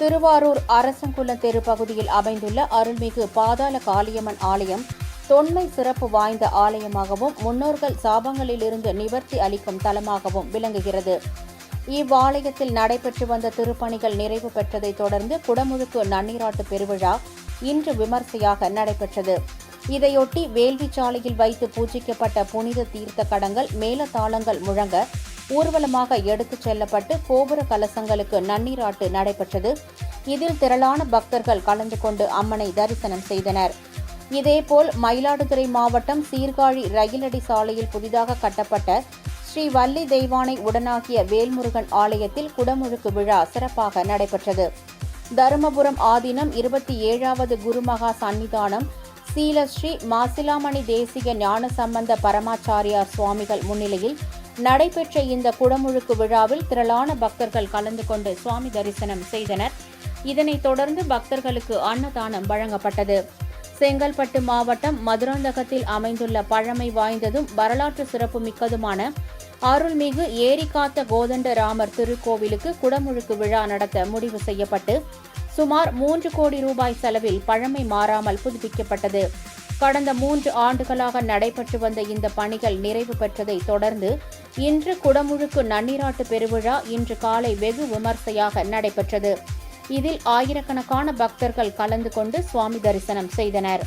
திருவாரூர் அரசங்குளம் தெரு பகுதியில் அமைந்துள்ள அருள்மிகு பாதாள காளியம்மன் ஆலயம் தொன்மை சிறப்பு வாய்ந்த ஆலயமாகவும் முன்னோர்கள் சாபங்களிலிருந்து நிவர்த்தி அளிக்கும் தலமாகவும் விளங்குகிறது. இவ்வாலயத்தில் நடைபெற்று வந்த திருப்பணிகள் நிறைவு பெற்றதைத் தொடர்ந்து குடமுழுக்கு நன்னீராட்டு பெருவிழா இன்று விமர்சையாக நடைபெற்றது. இதையொட்டி வேள்விச்சாலையில் வைத்து பூஜிக்கப்பட்ட புனித தீர்த்த கடங்கள் மேளதாளங்கள் முழங்க ஊர்வலமாக எடுத்துச் செல்லப்பட்டு கோபுர கலசங்களுக்கு நன்னீராட்டு நடைபெற்றது. இதில் திரளான பக்தர்கள் கலந்து கொண்டு அம்மனை தரிசனம் செய்தனர். இதேபோல் மயிலாடுதுறை மாவட்டம் சீர்காழி ரயிலடி சாலையில் புதிதாக கட்டப்பட்ட ஸ்ரீ வள்ளி தெய்வானை உடனாகிய வேல்முருகன் ஆலயத்தில் குடமுழுக்கு விழா சிறப்பாக நடைபெற்றது. தருமபுரம் ஆதீனம் 27வது குருமகா சன்னிதானம் சீலஸ்ரீ மாசிலாமணி தேசிக ஞானசம்பந்த பரமாச்சாரியார் சுவாமிகள் முன்னிலையில் நடைபெற்ற இந்த குடமுழுக்கு விழாவில் திரளான பக்தர்கள் கலந்து கொண்டு சுவாமி தரிசனம் செய்தனர். இதனைத் தொடர்ந்து பக்தர்களுக்கு அன்னதானம் வழங்கப்பட்டது. செங்கல்பட்டு மாவட்டம் மதுராந்தகத்தில் அமைந்துள்ள பழமை வாய்ந்ததும் வரலாற்று சிறப்புமிக்கதுமான அருள்மிகு ஏரிகாத்த கோதண்டராமர் திருக்கோவிலுக்கு குடமுழுக்கு விழா நடத்த முடிவு செய்யப்பட்டு சுமார் 3 கோடி ரூபாய் செலவில் பழமை மாறாமல் புதுப்பிக்கப்பட்டது. கடந்த 3 ஆண்டுகளாக நடைபெற்று வந்த இந்த பணிகள் நிறைவு பெற்றதை தொடர்ந்து இன்று குடமுழுக்கு நன்னீராட்டு பெருவிழா இன்று காலை வெகு விமர்சையாக நடைபெற்றது. இதில் ஆயிரக்கணக்கான பக்தர்கள் கலந்து கொண்டு சுவாமி தரிசனம் செய்தனர்.